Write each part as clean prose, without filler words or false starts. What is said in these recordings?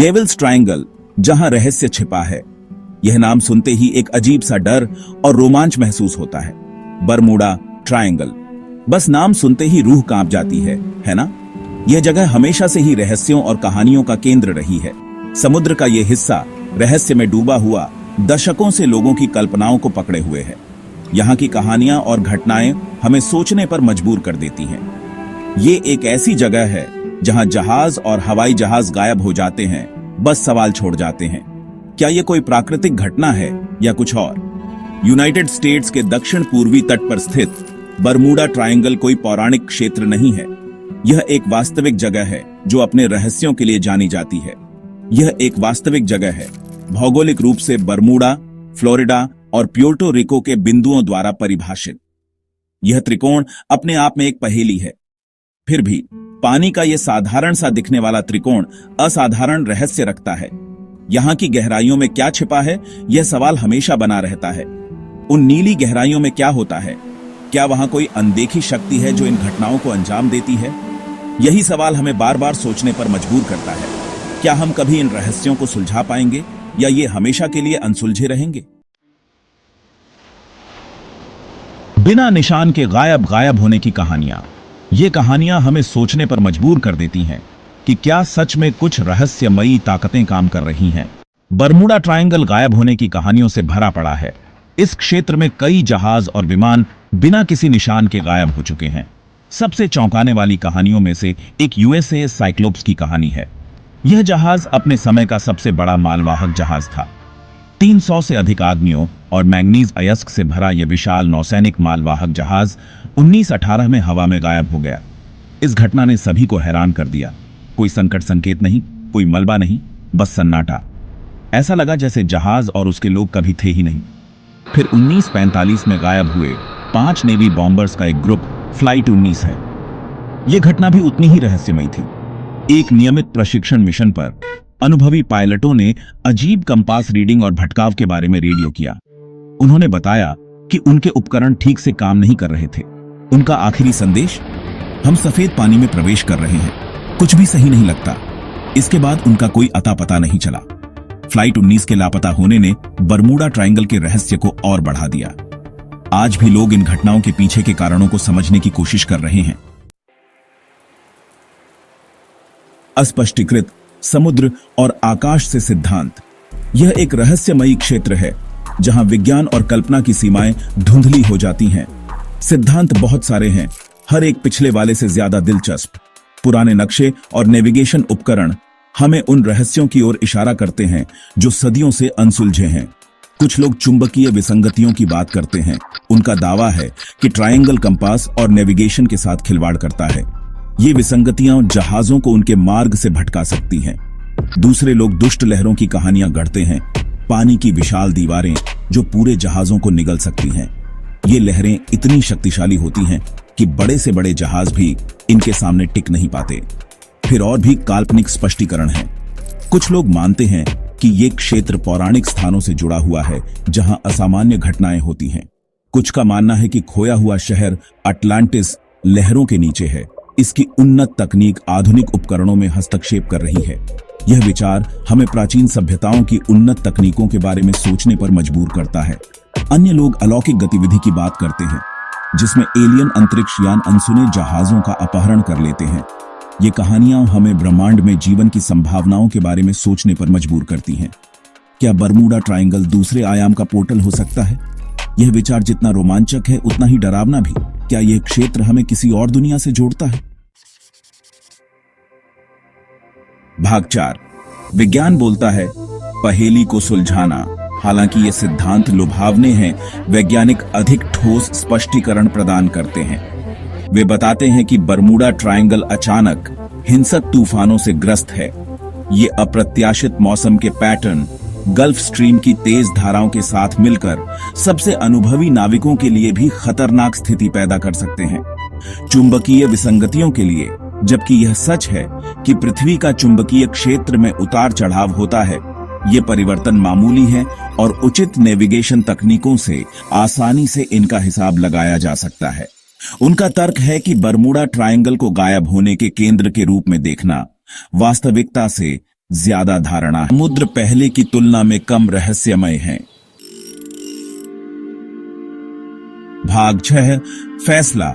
Devils triangle, जहां रहस्य छिपा है। यह नाम सुनते ही एक अजीब सा डर और रोमांच महसूस होता है। बरमूडा ट्रायंगल, बस नाम सुनते ही रूह कांप जाती है ना? यह जगह हमेशा से ही रहस्यों और कहानियों का केंद्र रही है। समुद्र का यह हिस्सा रहस्य में डूबा हुआ दशकों से लोगों की कल्पनाओं को पकड़े हुए है। यहाँ की कहानियां और घटनाएं हमें सोचने पर मजबूर कर देती हैं। ये एक ऐसी जगह है जहां जहाज और हवाई जहाज गायब हो जाते हैं, बस सवाल छोड़ जाते हैं। क्या यह कोई प्राकृतिक घटना है या कुछ और? यूनाइटेड स्टेट्स के दक्षिण पूर्वी तट पर स्थित बरमूडा ट्रायंगल कोई पौराणिक क्षेत्र नहीं है। यह एक वास्तविक जगह है जो अपने रहस्यों के लिए जानी जाती है। यह एक वास्तविक जगह है, भौगोलिक रूप से बरमूडा, फ्लोरिडा और प्यूर्टो रिको के बिंदुओं द्वारा परिभाषित। यह त्रिकोण अपने आप में एक पहेली है। फिर भी पानी का यह साधारण सा दिखने वाला त्रिकोण असाधारण रहस्य रखता है। यहां की गहराइयों में क्या छिपा है, यह सवाल हमेशा बना रहता है। उन नीली गहराइयों में क्या होता है? क्या वहां कोई अनदेखी शक्ति है जो इन घटनाओं को अंजाम देती है? यही सवाल हमें बार बार सोचने पर मजबूर करता है। क्या हम कभी इन रहस्यों को सुलझा पाएंगे या ये हमेशा के लिए अनसुलझे रहेंगे? बिना निशान के गायब होने की कहानियां। ये कहानियां हमें सोचने पर मजबूर कर देती हैं कि क्या सच में कुछ रहस्यमयी ताकतें काम कर रही हैं। बरमूडा ट्रायंगल गायब होने की कहानियों से भरा पड़ा है। इस क्षेत्र में कई जहाज और विमान बिना किसी निशान के गायब हो चुके हैं। सबसे चौंकाने वाली कहानियों में से एक यूएसएस साइक्लोप्स की कहानी है। यह जहाज अपने समय का सबसे बड़ा मालवाहक जहाज था। 300 से अधिक आदमियों और मैंगनीज अयस्क से भरा यह विशाल नौसैनिक मालवाहक जहाज 1918 में हवा में गायब हो गया। इस घटना ने सभी को हैरान कर दिया। कोई संकट संकेत नहीं, कोई मलबा नहीं, बस सन्नाटा। ऐसा लगा जैसे जहाज और उसके लोग कभी थे ही नहीं। फिर 1945 में गायब हुए 5 नेवी बॉम्बर्स का एक ग्रुप फ्लाइट 19 है। यह घटना भी उतनी ही रहस्यमयी थी। एक नियमित प्रशिक्षण मिशन पर अनुभवी पायलटों ने अजीब कंपास रीडिंग और भटकाव के बारे में रेडियो किया। उन्होंने बताया कि उनके उपकरण ठीक से काम नहीं कर रहे थे। उनका आखिरी संदेश, हम सफेद पानी में प्रवेश कर रहे हैं, कुछ भी सही नहीं लगता। इसके बाद उनका कोई अता पता नहीं चला। फ्लाइट 19 के लापता होने ने बरमूडा ट्रायंगल के रहस्य को और बढ़ा दिया। आज भी लोग इन घटनाओं के पीछे के कारणों को समझने की कोशिश कर रहे हैं। अस्पष्टीकृत समुद्र और आकाश से सिद्धांत। यह एक रहस्यमयी क्षेत्र है जहां विज्ञान और कल्पना की सीमाएं धुंधली हो जाती हैं। सिद्धांत बहुत सारे हैं, हर एक पिछले वाले से ज्यादा दिलचस्प। पुराने नक्शे और नेविगेशन उपकरण हमें उन रहस्यों की ओर इशारा करते हैं जो सदियों से अनसुलझे हैं। कुछ लोग चुंबकीय विसंगतियों की बात करते हैं। उनका दावा है कि ट्रायंगल कंपास और नेविगेशन के साथ खिलवाड़ करता है। ये विसंगतियां जहाजों को उनके मार्ग से भटका सकती हैं। दूसरे लोग दुष्ट लहरों की कहानियां गढ़ते हैं, पानी की विशाल दीवारें जो पूरे जहाजों को निगल सकती हैं। ये लहरें इतनी शक्तिशाली होती हैं कि बड़े से बड़े जहाज भी इनके सामने टिक नहीं पाते। फिर और भी काल्पनिक स्पष्टीकरण हैं। कुछ लोग मानते हैं कि ये क्षेत्र पौराणिक स्थानों से जुड़ा हुआ है जहां असामान्य घटनाएं होती हैं। कुछ का मानना है कि खोया हुआ शहर अटलांटिस लहरों के नीचे है। इसकी उन्नत तकनीक आधुनिक उपकरणों में हस्तक्षेप कर रही है। यह विचार हमें प्राचीन सभ्यताओं की उन्नत तकनीकों के बारे में सोचने पर मजबूर करता है। अन्य लोग अलौकिक गतिविधि की बात करते हैं, जिसमें एलियन अंतरिक्ष यान अनसुने जहाजों का अपहरण कर लेते हैं। ये कहानियां हमें ब्रह्मांड में जीवन की संभावनाओं के बारे में सोचने पर मजबूर करती हैं। क्या बरमूडा ट्रायंगल दूसरे आयाम का पोर्टल हो सकता है? यह विचार जितना रोमांचक है उतना ही डरावना भी। क्या यह क्षेत्र हमें किसी और दुनिया से जोड़ता है? भाग 4। विज्ञान बोलता है पहेली को सुलझाना। हालांकि ये सिद्धांत लुभावने हैं, वैज्ञानिक अधिक ठोस स्पष्टीकरण प्रदान करते हैं। वे बताते हैं कि बरमूडा ट्रायंगल अचानक हिंसक तूफानों से ग्रस्त है। ये अप्रत्याशित मौसम के पैटर्न गल्फ स्ट्रीम की तेज धाराओं के साथ मिलकर सबसे अनुभवी नाविकों के लिए भी खतरनाक स्थिति पैदा कर सकते हैं। चुंबकीय विसंगतियों के लिए, जबकि यह सच है कि पृथ्वी का चुंबकीय क्षेत्र में उतार चढ़ाव होता है, ये परिवर्तन मामूली है और उचित नेविगेशन तकनीकों से आसानी से इनका हिसाब लगाया जा सकता है। उनका तर्क है कि बरमूडा ट्रायंगल को गायब होने के केंद्र के रूप में देखना वास्तविकता से ज्यादा धारणा। समुद्र पहले की तुलना में कम रहस्यमय है। भाग 6, फैसला,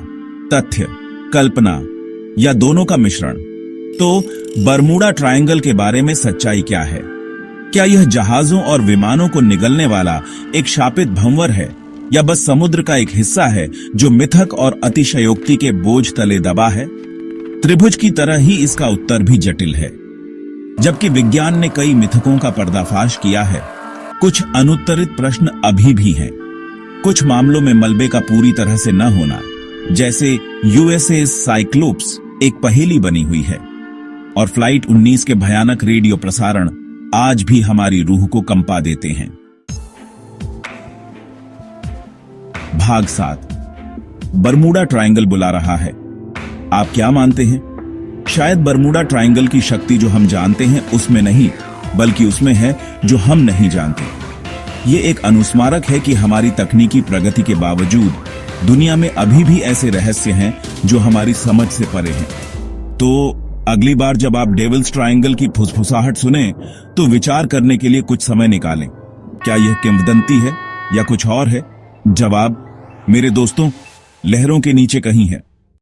तथ्य, कल्पना या दोनों का मिश्रण। तो बरमूडा ट्रायंगल के बारे में सच्चाई क्या है? क्या यह जहाजों और विमानों को निगलने वाला एक शापित भंवर है, या बस समुद्र का एक हिस्सा है जो मिथक और अतिशयोक्ति के बोझ तले दबा है? त्रिभुज की तरह ही इसका उत्तर भी जटिल है। जबकि विज्ञान ने कई मिथकों का पर्दाफाश किया है, कुछ अनुत्तरित प्रश्न अभी भी हैं। कुछ मामलों में मलबे का पूरी तरह से न होना, जैसे यूएसएस साइक्लोप्स, एक पहेली बनी हुई है, और फ्लाइट 19 के भयानक रेडियो प्रसारण आज भी हमारी रूह को कंपा देते हैं। भाग 7, बरमूडा ट्रायंगल बुला रहा है। आप क्या मानते हैं? शायद बरमूडा ट्रायंगल की शक्ति जो हम जानते हैं उसमें नहीं, बल्कि उसमें है जो हम नहीं जानते। ये एक अनुस्मारक है कि हमारी तकनीकी प्रगति के बावजूद दुनिया में अभी भी ऐसे रहस्य हैं जो हमारी समझ से परे हैं। तो अगली बार जब आप डेविल्स ट्रायंगल की फुसफुसाहट सुने तो विचार करने के लिए कुछ समय निकालें। क्या यह किंवदंती है या कुछ और है? जवाब, मेरे दोस्तों, लहरों के नीचे कहीं है।